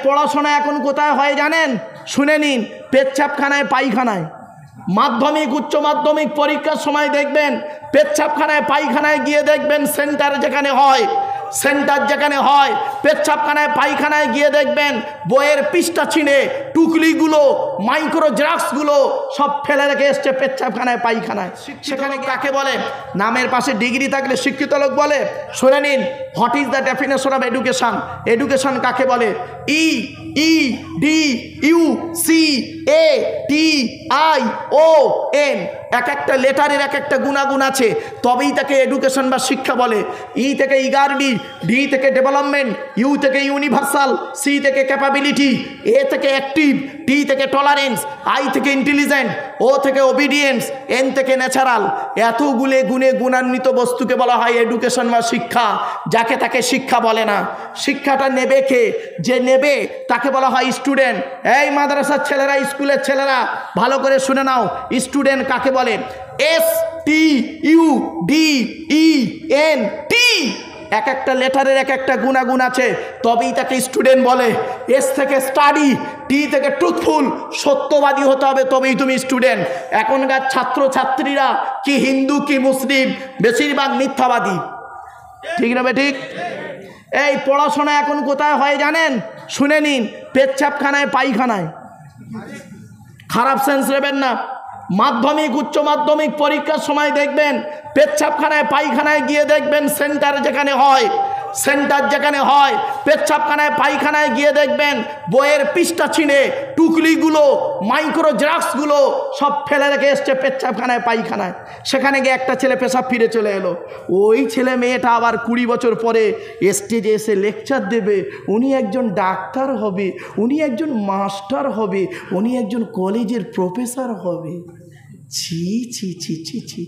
পড়াশোনা এখন কোথায় হয় জানেন? শুনে নিন, পেচ্ছাপখানায় পায়খানায়। মাধ্যমিক উচ্চ মাধ্যমিক পরীক্ষার সময় দেখবেন পেচ্ছাপখানায় পায়খানায় গিয়ে দেখবেন সেন্টার যেখানে হয়, পেচ্ছাপখানায় পায়খানায় গিয়ে দেখবেন বইয়ের পৃষ্ঠা ছিঁড়ে টুকলিগুলো মাইক্রো জেরক্সগুলো সব ফেলে রেখে এসছে পেচ্ছাপখানায় পায়খানায়। সেখানে কাকে বলে? নামের পাশে ডিগ্রি থাকলে শিক্ষিত লোক বলে। শুনে নিন, what is the definition of education? Education কাকে বলে? EDUCATION। এক একটা লেটারের এক একটা গুণাগুণ আছে, তবেই তাকে এডুকেশন বা শিক্ষা বলে। ই থেকে ইগারডি, ডি থেকে ডেভেলপমেন্ট, ইউ থেকে ইউনিভার্সাল, সি থেকে ক্যাপাবিলিটি, এ থেকে অ্যাক্টিভ, টি থেকে টলারেন্স, আই থেকে ইন্টেলিজেন্ট, ও থেকে ওবিডিয়েন্স, এন থেকে ন্যাচারাল। এতগুলো গুণে গুণান্বিত বস্তুকে বলা হয় এডুকেশন বা শিক্ষা। যাকে তাকে শিক্ষা বলে না। শিক্ষাটা নেবে কে? যে নেবে তাকে বলা হয় স্টুডেন্ট। এই মাদ্রাসার ছেলেরা, স্কুলের ছেলেরা ভালো করে শুনে নাও, স্টুডেন্ট কাকে বলে? STUDENT। এক একটা লেটারের এক একটা গুণাগুণ আছে, তবেই তাকে স্টুডেন্ট বলে। এস থেকে স্টাডি, টি থেকে ট্রুথফুল, সত্যবাদী হতে হবে, তবেই তুমি স্টুডেন্ট। এখনকার ছাত্র ছাত্রীরা কি হিন্দু কি মুসলিম, বেশিরভাগ মিথ্যাবাদী। ঠিক না ঠিক? এই পড়াশোনা এখন কোথায় হয় জানেন? শুনে নিন, পেচ্ছাপখানায় পায়খানায়। খারাপ সেন্স নেবেন না। মাধ্যমিক উচ্চ মাধ্যমিক পরীক্ষার সময় দেখবেন পেচ্ছাপখানায় পায়খানায় গিয়ে দেখবেন সেন্টার যেখানে হয়, পেচ্ছাপখানায় পায়খানায় গিয়ে দেখবেন বইয়ের পৃষ্ঠা ছিঁড়ে টুকলিগুলো মাইক্রো জেরক্সগুলো সব ফেলে রেখে এসছে পেচ্ছাপখানায় পায়খানায়। সেখানে গিয়ে একটা ছেলে পেশাব ফিরে চলে এলো। ওই ছেলে মেয়েটা আবার 20 বছর পরে স্টেজে এসে লেকচার দেবে, উনি একজন ডাক্তার হবে, উনি একজন মাস্টার হবে, উনি একজন কলেজের প্রফেসর হবে। ছি ছি ছি ছি ছি।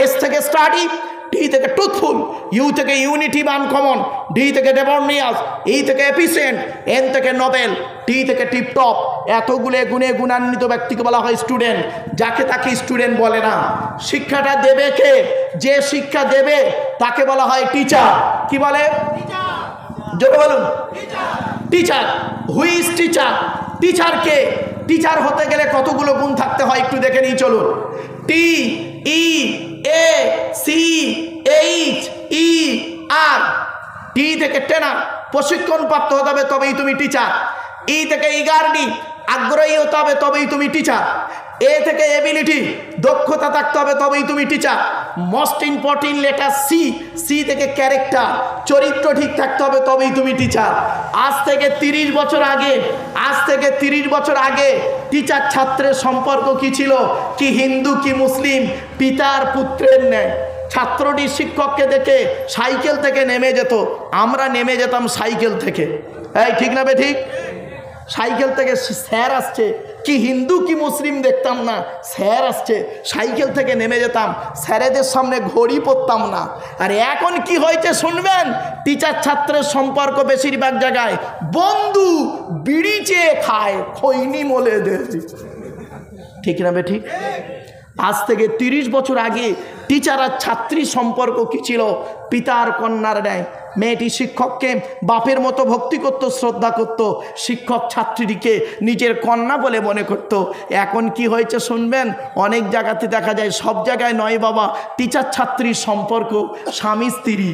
এস থেকে স্টাডি, টি থেকে ট্রুথফুল, ইউ থেকে ইউনিটি বা আনকমন, ডি থেকে ডেভোনিয়াস, ই থেকে এফিসিয়েন্ট, এন থেকে নোবেল, টি থেকে টিপটপ। এতগুলো গুণে গুণান্বিত ব্যক্তিকে বলা হয় স্টুডেন্ট। যাকে তাকে স্টুডেন্ট বলে না। শিক্ষাটা দেবে কে? যে শিক্ষা দেবে তাকে বলা হয় টিচার। কি বলে? জোরে বলুন, teacher. Who is teacher? Teacher K? Teacher হতে গেলে কতগুলো গুণ থাকতে হয় একটু দেখে নিই চলুন। TEACHER। টি থেকে ট্রেনার, প্রশিক্ষণ প্রাপ্ত হতে হবে, তবেই তুমি টিচার। ই থেকে ইগারডি, আগ্রহী হতে হবে, তবেই তুমি টিচার। এ থেকে এবিলিটি, দক্ষতা থাকতে হবে, তবেই তুমি teacher. Most important letter C, C থেকে ক্যারেক্টার, চরিত্র ঠিক থাকতে হবে, তবেই তুমি টিচার। আজ থেকে 30 বছর আগে টিচার ছাত্রের সম্পর্ক কি ছিল? কি হিন্দু কি মুসলিম, পিতার পুত্রের ন্যায়। ছাত্রটি শিক্ষককে দেখে সাইকেল থেকে নেমে যেত, আমরা নেমে যেতাম সাইকেল থেকে। এই ঠিক না বে ঠিক? সাইকেল থেকে স্যার আসছে, কি হিন্দু কি মুসলিম দেখতাম না, স্যার আসছে, সাইকেল থেকে নেমে যেতাম, স্যারেদের সামনে ঘড়ি পরতাম না। আর এখন কি হয়েছে শুনবেন? টিচার ছাত্রের সম্পর্ক বেশিরভাগ জায়গায় বন্ধু, বিড়ি চেয়ে খায়, খৈনি মলে দেয়। ঠিক না বে ঠিক? আজ থেকে 30 বছর আগে টিচার আর ছাত্রী সম্পর্ক কি ছিল? পিতার কন্যার ন্যায়। মেয়েটি শিক্ষককে বাপের মতো ভক্তি করত, শ্রদ্ধা করত। শিক্ষক ছাত্রীটিকে নিজের কন্যা বলে মনে করত। এখন কি হয়েছে শুনবেন? অনেক জায়গাতে দেখা যায়, সব জায়গায় নয় বাবা, টিচার ছাত্রীর সম্পর্ক স্বামী স্ত্রী।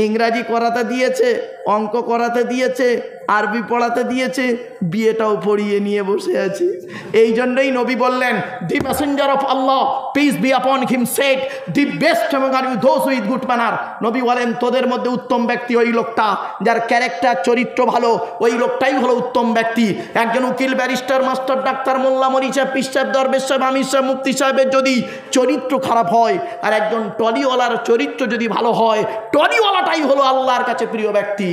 ইংরাজি করাতে দিয়েছে, অঙ্ক করাতে দিয়েছে, আরবি পড়াতে দিয়েছে, বিয়েটাও পড়িয়ে নিয়ে বসে আছে। এই জন্যই নবী বললেন, the messenger of Allah peace be upon him said, the best among you are those with good manner. নবী বলেন, তোদের মধ্যে উত্তম ব্যক্তি ওই লোকটা যার ক্যারেক্টার চরিত্র ভালো, ওই লোকটাই হলো উত্তম ব্যক্তি। একজন উকিল, ব্যারিস্টার, মাস্টার, ডাক্তার, মোল্লা, মরি সাহেব, পীর সাহেব, দরবেশ সাহেব, আমির সাহেব, মুফতি সাহেবের যদি চরিত্র খারাপ হয়, আর একজন টলিওয়ালার চরিত্র যদি ভালো হয়, টলিওয়ালাটাই হলো আল্লাহর কাছে প্রিয় ব্যক্তি।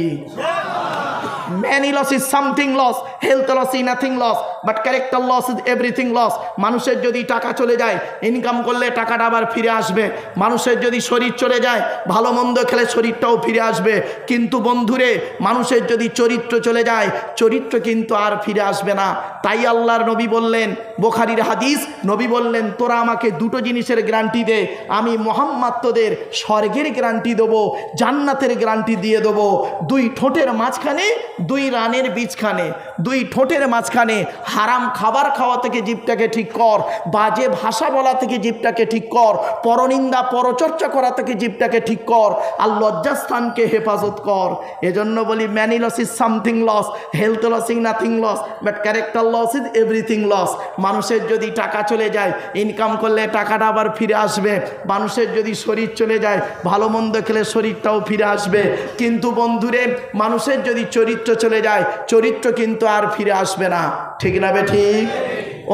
Many loss is something loss, health loss is nothing loss, but character loss is everything loss. মানুষের যদি টাকা চলে যায়, ইনকাম করলে টাকাটা আবার ফিরে আসবে। মানুষের যদি শরীর চলে যায়, ভালো মন্দ খেলে শরীরটাও ফিরে আসবে। কিন্তু বন্ধুরে, মানুষের যদি চরিত্র চলে যায়, চরিত্র কিন্তু আর ফিরে আসবে না। তাই আল্লাহর নবী বললেন, বুখারীর হাদিস, নবী বললেন, তোরা আমাকে দুটো জিনিসের গ্যারান্টি দে, আমি মুহাম্মদ তোদের স্বর্গের গ্যারান্টি দেবো, জান্নাতের গ্যারান্টি দিয়ে দেবো। দুই ঠোঁটের মাঝখানে দুই রানের বীজখানে, দুই ঠোঁটের মাঝখানে হারাম খাবার খাওয়া থেকে জিভটাকে ঠিক কর, বাজে ভাষা বলা থেকে জিভটাকে ঠিক কর, পরনিন্দা পরচর্চা করা থেকে জিভটাকে ঠিক কর, আর লজ্জাস্থানকে হেফাজত কর। এজন্য বলি money loss is something loss, health loss is nothing loss, but character loss is everything loss. মানুষের যদি টাকা চলে যায়, ইনকাম করলে টাকাটা আবার ফিরে আসবে। মানুষের যদি শরীর চলে যায়, ভালো মন্দ খেলে শরীরটাও ফিরে আসবে। কিন্তু বন্ধুরে, মানুষের যদি চরিত্র চলে যায়, চরিত্র কিন্তু আর ফিরে আসবে না। ঠিক না বে ঠিক?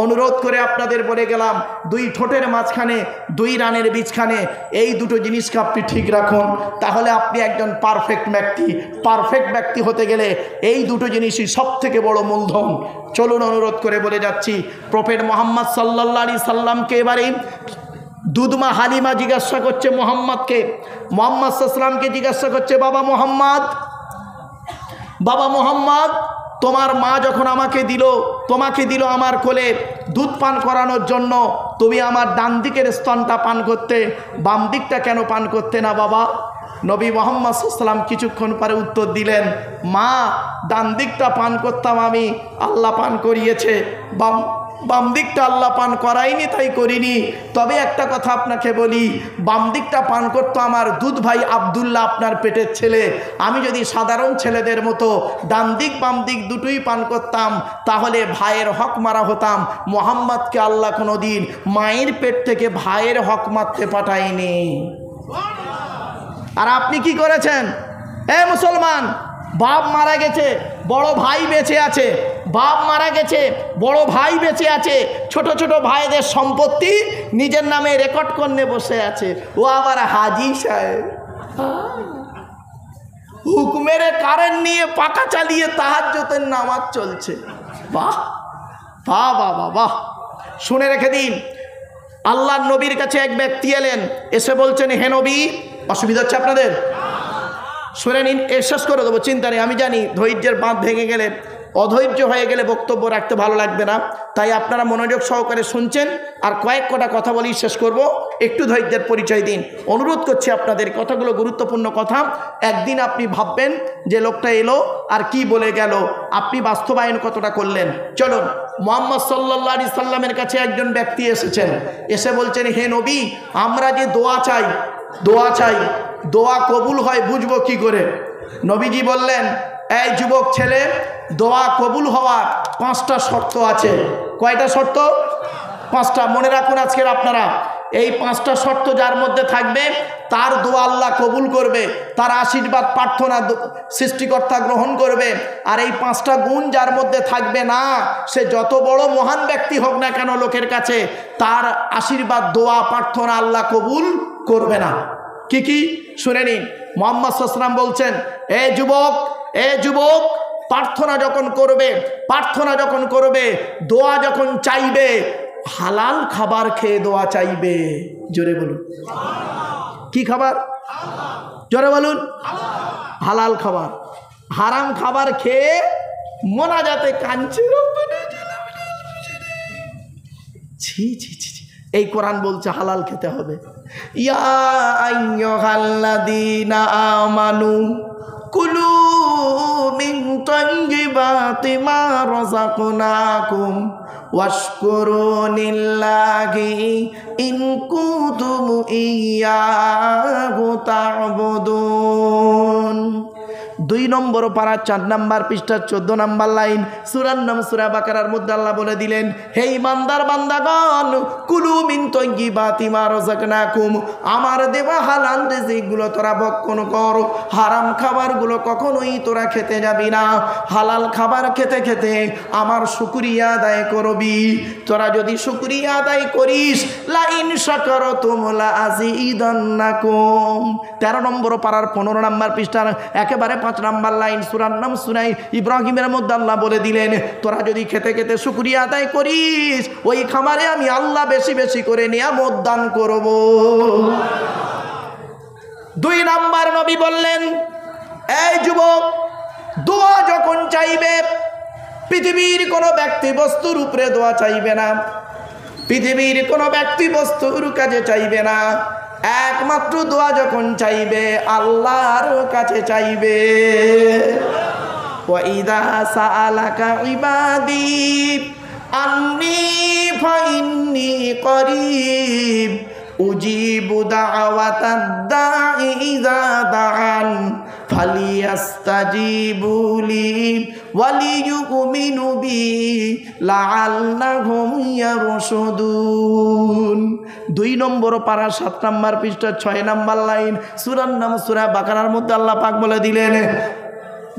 অনুরোধ করে আপনাদের বলে গেলাম, দুই ঠোঁটের মাঝখানে দুই রানের বীজখানে এই দুটো জিনিসকে আপনি ঠিক রাখুন, তাহলে আপনি একজন পারফেক্ট ব্যক্তি। পারফেক্ট ব্যক্তি হতে গেলে এই দুটো জিনিসই সব থেকে বড় মূলধন। চলুন, অনুরোধ করে বলে যাচ্ছি, প্রফেট মোহাম্মদ সাল্লাল্লাহু আলাইহি সাল্লামকে এবারে দুধমা হালিমা জিজ্ঞাসা করছে মোহাম্মদকে, মোহাম্মদ সাল্লামকে জিজ্ঞাসা করছে, বাবা মোহাম্মদ, বাবা মোহাম্মদ, তোমার মা যখন তোমাকে দিল আমার কোলে দুধ পান করানোর জন্য, তুমি আমার ডান দিকের স্তনটা পান করতে, বাম দিকটা কেন পান করতে না বাবা? নবী মোহাম্মদ সাল্লাম কিছুক্ষণ পরে উত্তর দিলেন, মা, ডান দিকটা পান করতাম আমি, আল্লাহ পান করিয়েছে, বাম দিকটা আল্লাহ পান করাইনি, তাই করিনি। তবে একটা কথা আপনাকে বলি, বাম দিকটা পান করতো আমার দুধ ভাই আব্দুল্লাহ, আপনার পেটের ছেলে। আমি যদি সাধারণ ছেলেদের মতো ডান দিক বাম দিক দুটোই পান করতাম, তাহলে ভাইয়ের হক মারা হতাম। মোহাম্মদকে আল্লাহ কোনো দিন মায়ের পেট থেকে ভাইয়ের হক মারতে পাঠায়নি। আর আপনি কি করেছেন? এ মুসলমান, বাপ মারা গেছে, বড় ভাই বেঁচে আছে, বাপ মারা গেছে, বড় ভাই বেঁচে আছে, ছোট ছোট ভাইদের সম্পত্তি নিজের নামে রেকর্ড করে বসে আছে। ও আবার হাজি সাহেব, হুকুমের কারেন্ট নিয়ে পাকা চালিয়ে তাহাজ্জুদের নামাজ চলছে। বাহ বাহ বাহ বাহ। শুনে রেখে দিন, আল্লাহর নবীর কাছে এক ব্যক্তি এলেন, এসে বলছেন, হে নবী, অসুবিধা হচ্ছে আপনাদের? শুনে নিন, শেষ করে দেবো, চিন্তা নেই। আমি জানি ধৈর্যের বাঁধ ভেঙে গেলে, অধৈর্য হয়ে গেলে বক্তব্য রাখতে ভালো লাগবে না, তাই আপনারা মনোযোগ সহকারে শুনছেন। আর কয়েক কটা কথা বলি, শেষ করব। একটু ধৈর্যের পরিচয় দিন, অনুরোধ করছি আপনাদের। কথাগুলো গুরুত্বপূর্ণ কথা। একদিন আপনি ভাববেন যে লোকটা এলো আর কি বলে গেল, আপনি বাস্তবায়ন কতটা করলেন। চলুন, মুহাম্মদ সাল্লাল্লাহু আলাইহি সাল্লামের কাছে একজন ব্যক্তি এসেছেন, এসে বলছেন, হে নবী, আমরা যে দোয়া চাই, দোয়া কবুল হয় বুঝবো কি করে? নবীজি বললেন, এই যুবক ছেলে, দোয়া কবুল হওয়ার 5টা শর্ত আছে। কয়টা শর্ত? 5টা। মনে রাখুন আজকের আপনারা, এই 5টা শর্ত যার মধ্যে থাকবে, তার দোয়া আল্লাহ কবুল করবে, তার আশীর্বাদ প্রার্থনা সৃষ্টিকর্তা গ্রহণ করবে। আর এই 5টা গুণ যার মধ্যে থাকবে না, সে যত বড় মহান ব্যক্তি হোক না কেন লোকের কাছে, তার আশীর্বাদ দোয়া প্রার্থনা আল্লাহ কবুল করবে না। কি কি? শুনে নিন। মুহাম্মদ সাল্লাল্লাহু আলাইহি ওয়াসাল্লাম বলছেন, এ যুবক, প্রার্থনা যখন করবে, দোয়া যখন চাইবে, হালাল খাবার খেয়ে দোয়া চাইবে। জোরে বলুন, কি খাবার? জোরে বলুন, হালাল খাবার। হারাম খাবার খেয়ে মোনাজাতে কাঁদছে, ছি ছি ছি। এই কোরআন বলছে হালাল খেতে হবে। ইয়া আইয়ুহাল্লাযীনা আমানু কুলু মিন তাইয়্যিবাতি মা রাযাকনাকুম ওয়াশকুরু লিল্লাহি ইন কুনতুম ইয়্যাহু তা'বুদুন। 2 নম্বর পারা 4 নম্বর পৃষ্ঠা 14 নম্বর লাইন, সূরার নাম সূরা বাকারার মধ্যে আল্লাহ বলে দিলেন, হে ইমানদার বান্দাগণ, কুলু মিন তাইয়্যিবাতি মা রাযাকনাকুম, আমার দেওয়া হালাল রিজিকগুলো তোরা ভক্ষণ কর। হারাম খাবারগুলো কখনোই তোরা খেতে যাবি না। হালাল খাবার খেতে খেতে আমার শুকরিয়া আদায় করবি। তোরা যদি শুকরিয়া আদায় করিস, লা ইন শাকারতুম লা আযীদান্নাকুম। 13 নম্বর পারার 15 নম্বর পৃষ্ঠার একেবারে 5 নম্বর লাইন, সূরার নাম সূরা ইব্রাহিমের মধ্যে আল্লাহ বলে দিলেন, তোরা যদি খেতে খেতে শুকরিয়া আদায় করিস, ওই খাবারে আমি আল্লাহ বেশি বেশি করে নিয়ামত দান করব। 2 নম্বর নবী বললেন, এই যুবক, দোয়া যখন চাইবে, পৃথিবীর কোনো ব্যক্তি বস্তুর উপরে দোয়া চাইবে না, পৃথিবীর কোনো ব্যক্তি বস্তুর কাছে চাইবে না। একমাত্র দোয়া যখন চাইবে, আল্লাহর কাছে চাইবে। ওয়া ইযা সাআলাকা ইবাদি আন্নী ফাইন্নী করিব উজিবু দাওয়াতাদ দাঈ ইযা দাআন ফালিয়াস্তাজিবু লি ওয়ালিয়ুমিনু বি লাআল্লাহুম ইয়ারশুদুন। 2 নম্বর পারা 7 নম্বর পৃষ্ঠা 6 নম্বর লাইন, সূরার নাম সূরা বাকারার মধ্যে আল্লাহ পাক বলে দিলেন,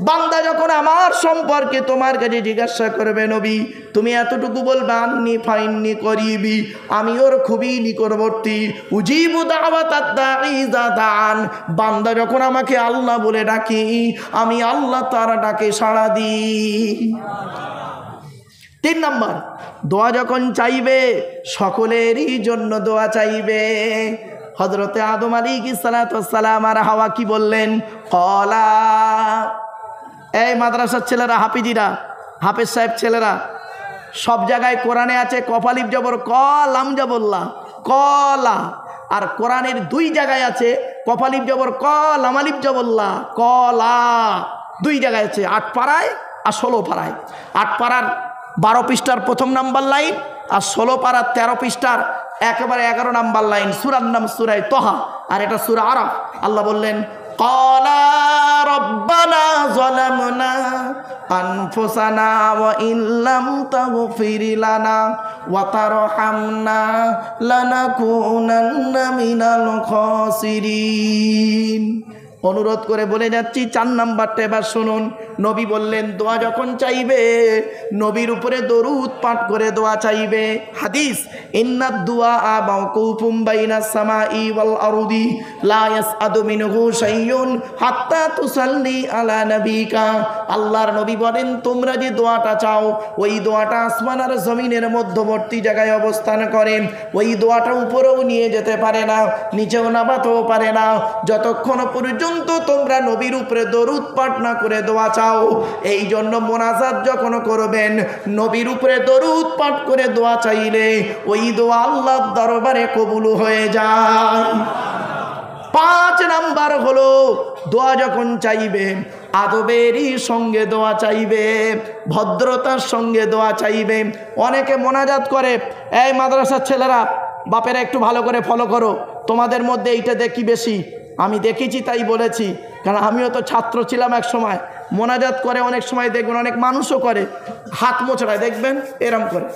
বান্দা যখন আমার সম্পর্কে তোমার কাছে জিজ্ঞাসা করবে নবী, তুমি এতটুকু বলবে আন্নী ফাইন্নী করিবি, আমি ওর খুবই নিকটবর্তী। উজিবু দাওয়াতাদ দাঈ ইযা দাআন, বান্দা যখন আমাকে আল্লাহ বলে ডাকি, আমি আল্লাহ তার ডাকে সাড়া দিই। 3 নম্বর, দোয়া যখন চাইবে সকলেরই জন্য দোয়া চাইবে। হযরতে আদম আলাইহিস সালাতু ওয়াস সালাম আর হাওয়া কি বললেন? ক্বালা, এই মাদ্রাসার ছেলেরা, হাফিজিরা, হাফেজ সাহেব ছেলেরা, সব জায়গায় কোরআনে আছে কফালিফ জবর ক, লাম জবরলা, কলা। আর কোরআনের 2 জায়গায় আছে কফালিফ জবর ক, লামালিফ জবরলা, কলা। 2 জায়গায় আছে, 8 পাড়ায় আর 16 পাড়ায়। 8 পাড়ার 12 পৃষ্ঠার 1 নম্বর লাইন আর 16 পাড়ার 13 পৃষ্ঠার একেবারে 11 নম্বর লাইন। সূরার নাম সূরা তোহা, আর এটা সূরা আরাফ। আল্লাহ বললেন, ক্বালা রব্বানা যালামনা আনফুসানা ওয়া ইল্লাম তাগফির লানা ওয়া তারহামনা লানাকুনান্না মিনাল খাসিরিন। অনুরোধ করে বলে যাচ্ছি, 4 নাম্বারটা এবার শুনুন। নবী বললেন, দোয়া যখন চাইবে নবীর উপরে দরুদ পাঠ করে দোয়া চাইবে। হাদিস, ইন্নাদ দুআ মাওকুফুম বাইনাস সামাই ওয়াল আরদি লা ইয়াসআদু মিনহু শাইউন হাত্তা তুসাল্লি আলা নবিকা। আল্লাহর নবী বলেন, তোমরা যে দোয়াটা চাও ওই দোয়াটা আসমান আর জমিনের মধ্যবর্তী জায়গায় অবস্থান করে। ওই দোয়াটা উপরেও নিয়ে যেতে পারে না, নিচেও নামাতেও পারে না, যতক্ষণ পর্যন্ত তোমরা নবীর উপরে দরুদ পাঠ না করে দোয়া চাও। এই জন্য মোনাজাত যখন করবেন, নবীর উপরে দরুদ পাঠ করে দোয়া চাইলে ওই দোয়া আল্লাহর দরবারে কবুল হয়ে যায়। 5 নাম্বার হলো, দোয়া যখন চাইবে আদবেরই সঙ্গে দোয়া চাইবে, ভদ্রতার সঙ্গে দোয়া চাইবে। অনেকে মোনাজাত করে, এই মাদ্রাসার ছেলেরা, বাপেরা একটু ভালো করে ফলো করো, তোমাদের মধ্যে এইটা দেখি বেশি, আমি দেখেছি তাই বলেছি, কারণ আমিও তো ছাত্র ছিলাম এক সময়। মোনাজাত করে অনেক সময় দেখবেন, অনেক মানুষও করে, হাত মোছড়ায় দেখবেন এরম করে,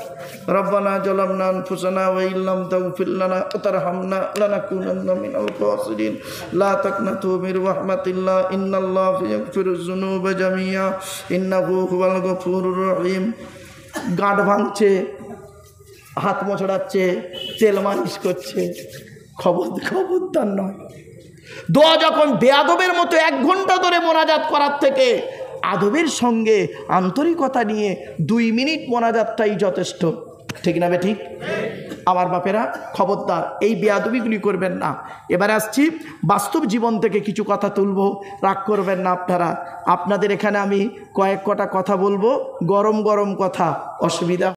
রব্বানা যালামনা আনফুসানা ওয়া ইল্লাম তাগফির লানা ওয়া তারহামনা লানাকুনান্না মিনাল খাসিরিন লা তাকনাতু মির রাহমাতিল্লাহ ইন্নাল্লাহা ইয়াগফিরুয যুনুবা জামিয়া ইন্নাহু হুয়াল গফুরুর রহিম। গাঁট ভাঙছে, হাত মোছড়াচ্ছে, তেল মালিশ করছে, খবরদার নয়। দোয়া যখন বেয়াদবের মতো 1 ঘন্টা ধরে মোনাজাত করার থেকে আদবের সঙ্গে আন্তরিকতা নিয়ে 2 মিনিট মোনাজাতটাই যথেষ্ট। ঠিক না বে ঠিক? আমার বাপেরা, খবরদার এই বেয়াদবিগুলি করবেন না। এবারে আসছি বাস্তব জীবন থেকে কিছু কথা তুলবো, রাগ করবেন না আপনারা। আপনাদের এখানে আমি কয়েক কটা কথা বলবো, গরম গরম কথা, অসুবিধা